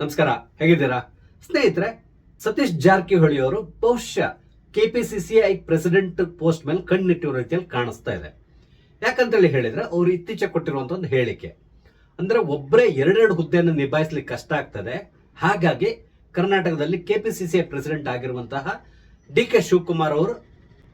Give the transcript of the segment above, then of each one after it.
ನಮಸ್ಕಾರ, ಹೇಗಿದ್ದೀರಾ ಸ್ನೇಹಿತರೆ? ಸತೀಶ್ ಜಾರಕಿಹೊಳಿ ಅವರು ಬಹುಶಃ ಕೆಪಿಸಿಸಿಐ ಪ್ರೆಸಿಡೆಂಟ್ ಪೋಸ್ಟ್ ಮೇಲೆ ಕಣ್ಣಿಟ್ಟಿರೋ ರೀತಿಯಲ್ಲಿ ಕಾಣಿಸ್ತಾ ಇದೆ. ಯಾಕಂತೇಳಿ ಹೇಳಿದ್ರೆ ಅವರು ಇತ್ತೀಚೆಗೆ ಕೊಟ್ಟಿರುವಂತ ಒಂದು ಹೇಳಿಕೆ ಅಂದ್ರೆ ಒಬ್ಬರೇ ಎರಡೆರಡು ಹುದ್ದೆಯನ್ನು ನಿಭಾಯಿಸ್ಲಿಕ್ಕೆ ಕಷ್ಟ ಆಗ್ತದೆ. ಹಾಗಾಗಿ ಕರ್ನಾಟಕದಲ್ಲಿ ಕೆಪಿಸಿಸಿಐ ಪ್ರೆಸಿಡೆಂಟ್ ಆಗಿರುವಂತಹ ಡಿ.ಕೆ. ಶಿವಕುಮಾರ್ ಅವರು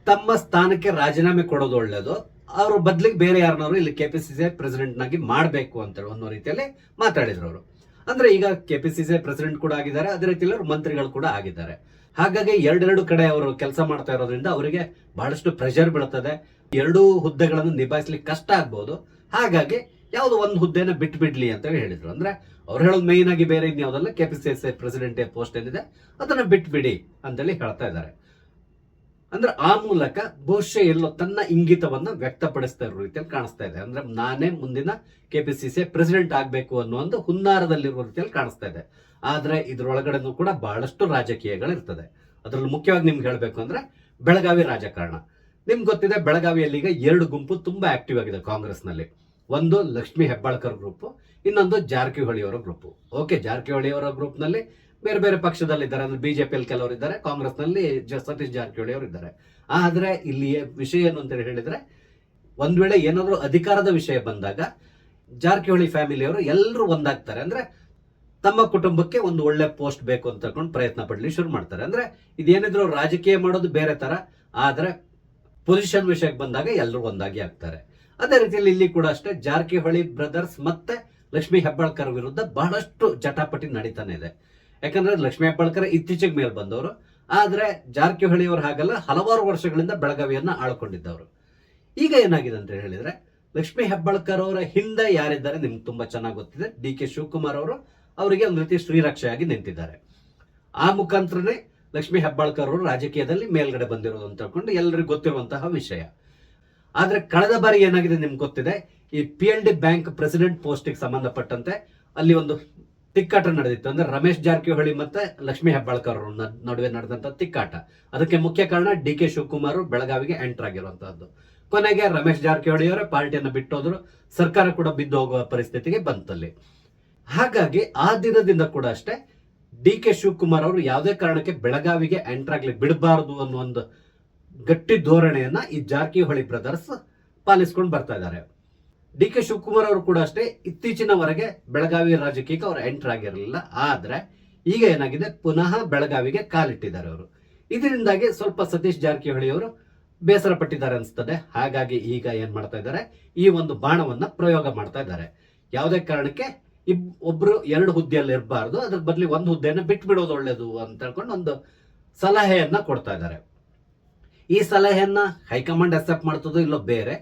ತಮ್ಮ ಸ್ಥಾನಕ್ಕೆ ರಾಜೀನಾಮೆ ಕೊಡೋದು ಒಳ್ಳೇದು, ಅವ್ರ ಬದಲಿಗೆ ಬೇರೆ ಯಾರನ್ನಾರು ಇಲ್ಲಿ ಕೆಪಿಸಿಸಿಐ ಪ್ರೆಸಿಡೆಂಟ್ ನಾಗಿ ಮಾಡಬೇಕು ಅಂತ ಅನ್ನೋ ರೀತಿಯಲ್ಲಿ ಮಾತಾಡಿದ್ರು ಅವರು. ಅಂದ್ರೆ ಈಗ ಕೆಪಿಸಿಸಿಐ ಪ್ರೆಸಿಡೆಂಟ್ ಕೂಡ ಆಗಿದ್ದಾರೆ, ಅದೇ ರೀತಿಯಲ್ಲಿ ಅವರು ಮಂತ್ರಿಗಳು ಕೂಡ ಆಗಿದ್ದಾರೆ. ಹಾಗಾಗಿ ಎರಡೆರಡು ಕಡೆ ಅವರು ಕೆಲಸ ಮಾಡ್ತಾ ಇರೋದ್ರಿಂದ ಅವರಿಗೆ ಬಹಳಷ್ಟು ಪ್ರೆಷರ್ ಬೀಳುತ್ತದೆ. ಎರಡೂ ಹುದ್ದೆಗಳನ್ನು ನಿಭಾಯಿಸ್ಲಿಕ್ಕೆ ಕಷ್ಟ ಆಗ್ಬಹುದು. ಹಾಗಾಗಿ ಯಾವ್ದು ಒಂದು ಹುದ್ದೆನ ಬಿಟ್ಟು ಬಿಡ್ಲಿ ಅಂತ ಹೇಳಿದ್ರು. ಅಂದ್ರೆ ಅವ್ರು ಹೇಳೋದು ಮೈನ್ ಆಗಿ ಬೇರೆ ಇನ್ಯಾವುದಲ್ಲ, ಕೆಪಿಸಿಸಿಐ ಪ್ರೆಸಿಡೆಂಟ್ ಪೋಸ್ಟ್ ಏನಿದೆ ಅದನ್ನ ಬಿಟ್ಬಿಡಿ ಅಂತೇಳಿ ಹೇಳ್ತಾ ಇದ್ದಾರೆ. ಅಂದ್ರೆ ಆ ಮೂಲಕ ಬಹುಶಃ ಎಲ್ಲೋ ತನ್ನ ಇಂಗಿತವನ್ನ ವ್ಯಕ್ತಪಡಿಸ್ತಾ ಇರೋ ರೀತಿಯಲ್ಲಿ ಕಾಣಿಸ್ತಾ ಇದೆ. ಅಂದ್ರೆ ನಾನೇ ಮುಂದಿನ ಕೆಪಿಸಿಸಿಐ ಪ್ರೆಸಿಡೆಂಟ್ ಆಗ್ಬೇಕು ಅನ್ನೋ ಒಂದು ಹುನ್ನಾರದಲ್ಲಿರುವ ರೀತಿಯಲ್ಲಿ ಕಾಣಿಸ್ತಾ ಇದೆ. ಆದ್ರೆ ಇದ್ರೊಳಗಡೆನೂ ಕೂಡ ಬಹಳಷ್ಟು ರಾಜಕೀಯಗಳಿರ್ತದೆ. ಅದ್ರಲ್ಲಿ ಮುಖ್ಯವಾಗಿ ನಿಮ್ಗೆ ಹೇಳ್ಬೇಕು ಅಂದ್ರೆ ಬೆಳಗಾವಿ ರಾಜಕಾರಣ. ನಿಮ್ಗೆ ಗೊತ್ತಿದೆ, ಬೆಳಗಾವಿಯಲ್ಲಿ ಈಗ ಎರಡು ಗುಂಪು ತುಂಬಾ ಆಕ್ಟಿವ್ ಆಗಿದೆ ಕಾಂಗ್ರೆಸ್ ನಲ್ಲಿ. ಒಂದು ಲಕ್ಷ್ಮೀ ಹೆಬ್ಬಾಳ್ಕರ್ ಗ್ರೂಪ್, ಇನ್ನೊಂದು ಜಾರಕಿಹೊಳಿ ಅವರ ಗ್ರೂಪ್. ಓಕೆ, ಜಾರಕಿಹೊಳಿ ಅವರ ಗ್ರೂಪ್ ನಲ್ಲಿ ಬೇರೆ ಬೇರೆ ಪಕ್ಷದಲ್ಲಿದ್ದಾರೆ. ಅಂದ್ರೆ ಬಿಜೆಪಿಯಲ್ಲಿ ಕೆಲವರು ಇದ್ದಾರೆ, ಕಾಂಗ್ರೆಸ್ ನಲ್ಲಿ ಸತೀಶ್ ಜಾರಕಿಹೊಳಿ ಅವರು ಇದ್ದಾರೆ. ಆದ್ರೆ ಇಲ್ಲಿ ವಿಷಯ ಏನು ಅಂತ ಹೇಳಿದ್ರೆ, ಒಂದ್ ವೇಳೆ ಏನಾದ್ರು ಅಧಿಕಾರದ ವಿಷಯ ಬಂದಾಗ ಜಾರಕಿಹೊಳಿ ಫ್ಯಾಮಿಲಿಯವರು ಎಲ್ಲರೂ ಒಂದಾಗ್ತಾರೆ. ಅಂದ್ರೆ ತಮ್ಮ ಕುಟುಂಬಕ್ಕೆ ಒಂದು ಒಳ್ಳೆ ಪೋಸ್ಟ್ ಬೇಕು ಅಂತ ತಗೊಂಡು ಪ್ರಯತ್ನ ಪಡ್ಲಿ ಶುರು ಮಾಡ್ತಾರೆ. ಅಂದ್ರೆ ಇದೇನಿದ್ರು ರಾಜಕೀಯ ಮಾಡೋದು ಬೇರೆ ತರ, ಆದ್ರೆ ಪೊಸಿಷನ್ ವಿಷಯಕ್ಕೆ ಬಂದಾಗ ಎಲ್ಲರೂ ಒಂದಾಗಿ ಆಗ್ತಾರೆ. ಅದೇ ರೀತಿಯಲ್ಲಿ ಇಲ್ಲಿ ಕೂಡ ಅಷ್ಟೇ, ಜಾರಕಿಹೊಳಿ ಬ್ರದರ್ಸ್ ಮತ್ತೆ ಲಕ್ಷ್ಮೀ ಹೆಬ್ಬಾಳ್ಕರ್ ವಿರುದ್ಧ ಬಹಳಷ್ಟು ಜಟಾಪಟಿ ನಡೀತಾನೆ ಇದೆ. ಯಾಕಂದ್ರೆ ಲಕ್ಷ್ಮೀ ಹೆಬ್ಬಾಳ್ಕರ್ ಇತ್ತೀಚೆಗೆ ಮೇಲೆ ಬಂದವರು, ಆದ್ರೆ ಜಾರಕಿಹೊಳಿ ಅವರು ಹಾಗಲ್ಲ, ಹಲವಾರು ವರ್ಷಗಳಿಂದ ಬೆಳಗಾವಿಯನ್ನ ಆಳ್ಕೊಂಡಿದ್ದವರು. ಈಗ ಏನಾಗಿದೆ ಅಂತ ಹೇಳಿದ್ರೆ, ಲಕ್ಷ್ಮೀ ಹೆಬ್ಬಾಳ್ಕರ್ ಅವರ ಹಿಂದೆ ಯಾರಿದ್ದಾರೆ ನಿಮ್ಗೆ ತುಂಬಾ ಚೆನ್ನಾಗಿ ಗೊತ್ತಿದೆ. ಡಿ.ಕೆ. ಶಿವಕುಮಾರ್ ಅವರು ಅವರಿಗೆ ಒಂದು ರೀತಿ ಶ್ರೀರಕ್ಷೆಯಾಗಿ ನಿಂತಿದ್ದಾರೆ. ಆ ಮುಖಾಂತರನೇ ಲಕ್ಷ್ಮೀ ಹೆಬ್ಬಾಳ್ಕರ್ ಅವರು ರಾಜಕೀಯದಲ್ಲಿ ಮೇಲ್ಗಡೆ ಬಂದಿರೋದು ಅಂತ ಹೇಳ್ಕೊಂಡು ಎಲ್ಲರಿಗೂ ಗೊತ್ತಿರುವಂತಹ ವಿಷಯ. ಆದ್ರೆ ಕಳೆದ ಬಾರಿ ಏನಾಗಿದೆ ನಿಮ್ಗೆ ಗೊತ್ತಿದೆ, ಈ PLD ಬ್ಯಾಂಕ್ ಪ್ರೆಸಿಡೆಂಟ್ ಪೋಸ್ಟ್ಗೆ ಸಂಬಂಧಪಟ್ಟಂತೆ ಅಲ್ಲಿ ಒಂದು ತಿಕ್ಕಾಟ ನಡೆದಿತ್ತು. ಅಂದ್ರೆ ರಮೇಶ್ ಜಾರಕಿಹೊಳಿ ಮತ್ತೆ ಲಕ್ಷ್ಮೀ ಹೆಬ್ಬಾಳ್ಕರ್ ನಡುವೆ ನಡೆದಂತ ತಿಕ್ಕಾಟ. ಅದಕ್ಕೆ ಮುಖ್ಯ ಕಾರಣ ಡಿ.ಕೆ. ಶಿವಕುಮಾರ್ ಬೆಳಗಾವಿಗೆ ಎಂಟರ್ ಆಗಿರುವಂತಹದ್ದು. ಕೊನೆಗೆ ರಮೇಶ್ ಜಾರಕಿಹೊಳಿ ಅವರೇ ಪಾರ್ಟಿಯನ್ನು ಬಿಟ್ಟೋದ್ರು, ಸರ್ಕಾರ ಕೂಡ ಬಿದ್ದು ಹೋಗುವ ಪರಿಸ್ಥಿತಿಗೆ ಬಂತಲ್ಲಿ. ಹಾಗಾಗಿ ಆ ದಿನದಿಂದ ಕೂಡ ಅಷ್ಟೇ ಡಿ.ಕೆ. ಶಿವಕುಮಾರ್ ಅವರು ಯಾವುದೇ ಕಾರಣಕ್ಕೆ ಬೆಳಗಾವಿಗೆ ಎಂಟರ್ ಆಗ್ಲಿಕ್ಕೆ ಬಿಡಬಾರದು ಅನ್ನೋ ಒಂದು ಗಟ್ಟಿ ಧೋರಣೆಯನ್ನ ಈ ಜಾರಕಿಹೊಳಿ ಬ್ರದರ್ಸ್ ಪಾಲಿಸ್ಕೊಂಡು ಬರ್ತಾ ಇದ್ದಾರೆ. ಡಿ.ಕೆ. ಶಿವಕುಮಾರ್ ಅವರು ಕೂಡ ಅಷ್ಟೇ ಇತ್ತೀಚಿನವರೆಗೆ ಬೆಳಗಾವಿ ರಾಜಕೀಯಕ್ಕೆ ಅವರು ಎಂಟರ್ ಆಗಿರಲಿಲ್ಲ. ಆದ್ರೆ ಈಗ ಏನಾಗಿದೆ, ಪುನಃ ಬೆಳಗಾವಿಗೆ ಕಾಲಿಟ್ಟಿದ್ದಾರೆ ಅವರು. ಇದರಿಂದಾಗಿ ಸ್ವಲ್ಪ ಸತೀಶ್ ಜಾರಕಿಹೊಳಿ ಅವರು ಬೇಸರ ಪಟ್ಟಿದ್ದಾರೆ ಅನ್ಸ್ತದೆ. ಹಾಗಾಗಿ ಈಗ ಏನ್ ಮಾಡ್ತಾ ಇದ್ದಾರೆ, ಈ ಒಂದು ಬಾಣವನ್ನ ಪ್ರಯೋಗ ಮಾಡ್ತಾ ಇದ್ದಾರೆ. ಯಾವುದೇ ಕಾರಣಕ್ಕೆ ಒಬ್ರು ಎರಡು ಹುದ್ದೆಯಲ್ಲಿ ಇರಬಾರ್ದು, ಅದ್ರ ಬದಲಿ ಒಂದು ಹುದ್ದೆಯನ್ನ ಬಿಟ್ಟು ಬಿಡೋದು ಒಳ್ಳೇದು ಅಂತ ಹೇಳ್ಕೊಂಡು ಒಂದು ಸಲಹೆಯನ್ನ ಕೊಡ್ತಾ ಇದ್ದಾರೆ. ಈ ಸಲಹೆಯನ್ನ ಹೈಕಮಾಂಡ್ ಅಕ್ಸೆಪ್ಟ್ ಮಾಡ್ತದೋ ಇಲ್ಲೋ ಬೇರೆ,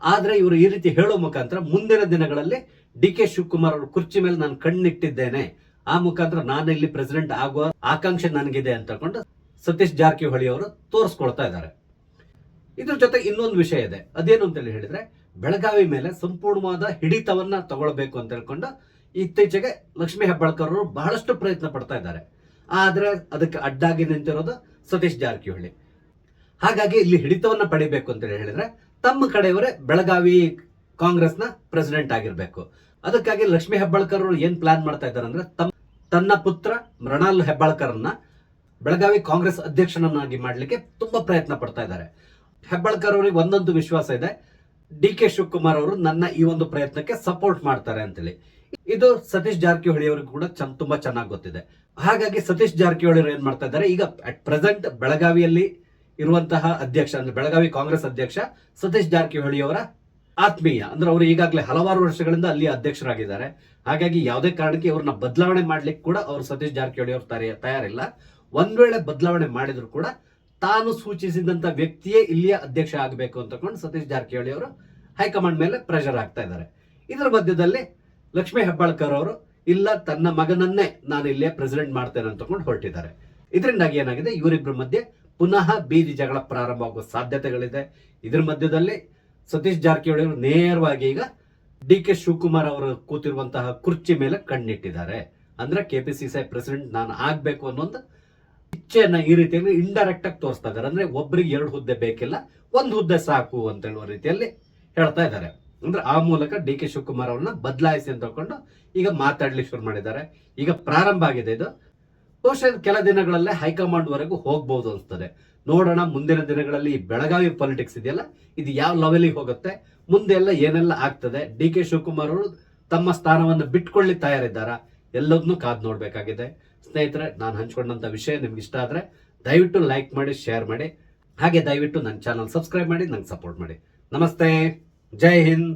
ಆದ್ರೆ ಇವರು ಈ ರೀತಿ ಹೇಳೋ ಮುಖಾಂತರ ಮುಂದಿನ ದಿನಗಳಲ್ಲಿ ಡಿ.ಕೆ. ಶಿವಕುಮಾರ್ ಅವರು ಕುರ್ಚಿ ಮೇಲೆ ನಾನು ಕಣ್ಣಿಟ್ಟಿದ್ದೇನೆ, ಆ ಮುಖಾಂತರ ನಾನು ಇಲ್ಲಿ ಪ್ರೆಸಿಡೆಂಟ್ ಆಗುವ ಆಕಾಂಕ್ಷೆ ನನಗಿದೆ ಅಂತ ಹೇಳ್ಕೊಂಡು ಸತೀಶ್ ಜಾರಕಿಹೊಳಿ ಅವರು ತೋರಿಸ್ಕೊಳ್ತಾ ಇದ್ದಾರೆ. ಇದ್ರ ಜೊತೆ ಇನ್ನೊಂದು ವಿಷಯ ಇದೆ. ಅದೇನು ಅಂತ ಹೇಳಿದ್ರೆ, ಬೆಳಗಾವಿ ಮೇಲೆ ಸಂಪೂರ್ಣವಾದ ಹಿಡಿತವನ್ನ ತಗೊಳ್ಬೇಕು ಅಂತ ಹೇಳ್ಕೊಂಡು ಇತ್ತೀಚೆಗೆ ಲಕ್ಷ್ಮೀ ಹೆಬ್ಬಾಳ್ಕರ್ ಅವರು ಬಹಳಷ್ಟು ಪ್ರಯತ್ನ ಪಡ್ತಾ ಇದ್ದಾರೆ. ಆದ್ರೆ ಅದಕ್ಕೆ ಅಡ್ಡಾಗಿ ನಿಂತಿರೋದು ಸತೀಶ್ ಜಾರಕಿಹೊಳಿ. ಹಾಗಾಗಿ ಇಲ್ಲಿ ಹಿಡಿತವನ್ನ ಪಡಿಬೇಕು ಅಂತ ಹೇಳಿದ್ರೆ ತಮ್ಮ ಕಡೆಯವರೇ ಬೆಳಗಾವಿ ಕಾಂಗ್ರೆಸ್ನ ಪ್ರೆಸಿಡೆಂಟ್ ಆಗಿರ್ಬೇಕು. ಅದಕ್ಕಾಗಿ ಲಕ್ಷ್ಮೀ ಹೆಬ್ಬಾಳ್ಕರ್ ಅವರು ಏನ್ ಪ್ಲಾನ್ ಮಾಡ್ತಾ ಇದ್ದಾರೆ ಅಂದ್ರೆ, ತನ್ನ ಪುತ್ರ ಮೃಣಾಲ್ ಹೆಬ್ಬಾಳ್ಕರ್ನ ಬೆಳಗಾವಿ ಕಾಂಗ್ರೆಸ್ ಅಧ್ಯಕ್ಷನನ್ನಾಗಿ ಮಾಡ್ಲಿಕ್ಕೆ ತುಂಬಾ ಪ್ರಯತ್ನ ಪಡ್ತಾ ಇದ್ದಾರೆ. ಹೆಬ್ಬಾಳ್ಕರ್ ಅವರಿಗೆ ಒಂದೊಂದು ವಿಶ್ವಾಸ ಇದೆ, ಡಿ.ಕೆ. ಶಿವಕುಮಾರ್ ಅವರು ನನ್ನ ಈ ಒಂದು ಪ್ರಯತ್ನಕ್ಕೆ ಸಪೋರ್ಟ್ ಮಾಡ್ತಾರೆ ಅಂತೇಳಿ. ಇದು ಸತೀಶ್ ಜಾರಕಿಹೊಳಿ ಅವರಿಗೂ ಕೂಡ ತುಂಬಾ ಚೆನ್ನಾಗಿ ಗೊತ್ತಿದೆ. ಹಾಗಾಗಿ ಸತೀಶ್ ಜಾರಕಿಹೊಳಿ ಅವರು ಏನ್ ಮಾಡ್ತಾ ಇದ್ದಾರೆ, ಈಗ ಅಟ್ ಪ್ರೆಸೆಂಟ್ ಬೆಳಗಾವಿಯಲ್ಲಿ ಇರುವಂತಹ ಅಧ್ಯಕ್ಷ ಅಂದ್ರೆ ಬೆಳಗಾವಿ ಕಾಂಗ್ರೆಸ್ ಅಧ್ಯಕ್ಷ ಸತೀಶ್ ಜಾರಕಿಹೊಳಿ ಅವರ ಆತ್ಮೀಯ. ಅಂದ್ರೆ ಅವರು ಈಗಾಗಲೇ ಹಲವಾರು ವರ್ಷಗಳಿಂದ ಅಲ್ಲಿ ಅಧ್ಯಕ್ಷರಾಗಿದ್ದಾರೆ. ಹಾಗಾಗಿ ಯಾವುದೇ ಕಾರಣಕ್ಕೆ ಇವ್ರನ್ನ ಬದಲಾವಣೆ ಮಾಡ್ಲಿಕ್ಕೆ ಕೂಡ ಅವರು ಸತೀಶ್ ಜಾರಕಿಹೊಳಿ ಅವರು ತಯಾರಿಲ್ಲ. ಒಂದ್ ವೇಳೆ ಬದಲಾವಣೆ ಮಾಡಿದ್ರು ಕೂಡ ತಾನು ಸೂಚಿಸಿದಂತ ವ್ಯಕ್ತಿಯೇ ಇಲ್ಲಿಯ ಅಧ್ಯಕ್ಷ ಆಗಬೇಕು ಅಂತ ಸತೀಶ್ ಜಾರಕಿಹೊಳಿ ಅವರು ಹೈಕಮಾಂಡ್ ಮೇಲೆ ಪ್ರೆಷರ್ ಆಗ್ತಾ ಇದ್ದಾರೆ. ಇದರ ಮಧ್ಯದಲ್ಲಿ ಲಕ್ಷ್ಮೀ ಹೆಬ್ಬಾಳ್ಕರ್ ಅವರು ಇಲ್ಲ, ತನ್ನ ಮಗನನ್ನೇ ನಾನು ಇಲ್ಲೇ ಪ್ರೆಸಿಡೆಂಟ್ ಮಾಡ್ತೇನೆ ಅಂತ ಹೊರಟಿದ್ದಾರೆ. ಇದರಿಂದಾಗಿ ಏನಾಗಿದೆ, ಇವರಿಬ್ಬರ ಮಧ್ಯೆ ಪುನಃ ಬೀದಿ ಜಗಳ ಪ್ರಾರಂಭವಾಗುವ ಸಾಧ್ಯತೆಗಳಿದೆ. ಇದ್ರ ಮಧ್ಯದಲ್ಲಿ ಸತೀಶ್ ಜಾರಕಿಹೊಳಿ ಅವರು ನೇರವಾಗಿ ಈಗ ಡಿ.ಕೆ. ಶಿವಕುಮಾರ್ ಅವರು ಕೂತಿರುವಂತಹ ಕುರ್ಚಿ ಮೇಲೆ ಕಣ್ಣಿಟ್ಟಿದ್ದಾರೆ. ಅಂದ್ರೆ ಕೆಪಿಸಿಸಿಐ ಪ್ರೆಸಿಡೆಂಟ್ ನಾನು ಆಗ್ಬೇಕು ಅನ್ನೋ ಒಂದು ಇಚ್ಛೆಯನ್ನ ಈ ರೀತಿಯಲ್ಲಿ ಇಂಡೈರೆಕ್ಟ್ ಆಗಿ ತೋರಿಸ್ತಾ ಇದ್ದಾರೆ. ಅಂದ್ರೆ ಒಬ್ಬರಿಗೆ ಎರಡು ಹುದ್ದೆ ಬೇಕಿಲ್ಲ, ಒಂದು ಹುದ್ದೆ ಸಾಕು ಅಂತ ಹೇಳುವ ರೀತಿಯಲ್ಲಿ ಹೇಳ್ತಾ ಇದ್ದಾರೆ. ಅಂದ್ರೆ ಆ ಮೂಲಕ ಡಿ ಕೆ ಶಿವಕುಮಾರ್ ಅವ್ರನ್ನ ಬದಲಾಯಿಸಿ ಅಂತ ತಗೊಂಡು ಈಗ ಮಾತಾಡ್ಲಿಕ್ಕೆ ಶುರು ಮಾಡಿದ್ದಾರೆ. ಈಗ ಪ್ರಾರಂಭ ಆಗಿದೆ ಇದು. ಬಹುಶಃ ಕೆಲ ದಿನಗಳಲ್ಲೇ ಹೈಕಮಾಂಡ್ ವರೆಗೂ ಹೋಗ್ಬಹುದು ಅನ್ಸ್ತದೆ. ನೋಡೋಣ ಮುಂದಿನ ದಿನಗಳಲ್ಲಿ ಈ ಬೆಳಗಾವಿ ಪಾಲಿಟಿಕ್ಸ್ ಇದೆಯಲ್ಲ, ಇದು ಯಾವ ಲೆವೆಲಿಗೆ ಹೋಗುತ್ತೆ, ಮುಂದೆ ಎಲ್ಲ ಏನೆಲ್ಲ ಆಗ್ತದೆ, ಡಿ ಕೆ ಶಿವಕುಮಾರ್ ಅವರು ತಮ್ಮ ಸ್ಥಾನವನ್ನು ಬಿಟ್ಕೊಳ್ಳಿ ತಯಾರಿದ್ದಾರಾ, ಎಲ್ಲದನ್ನೂ ಕಾದ್ ನೋಡ್ಬೇಕಾಗಿದೆ. ಸ್ನೇಹಿತರೆ, ನಾನು ಹಂಚ್ಕೊಂಡಂತ ವಿಷಯ ನಿಮ್ಗೆ ಇಷ್ಟ ಆದ್ರೆ ದಯವಿಟ್ಟು ಲೈಕ್ ಮಾಡಿ, ಶೇರ್ ಮಾಡಿ, ಹಾಗೆ ದಯವಿಟ್ಟು ನನ್ನ ಚಾನಲ್ ಸಬ್ಸ್ಕ್ರೈಬ್ ಮಾಡಿ, ನಂಗೆ ಸಪೋರ್ಟ್ ಮಾಡಿ. ನಮಸ್ತೆ, ಜೈ ಹಿಂದ್.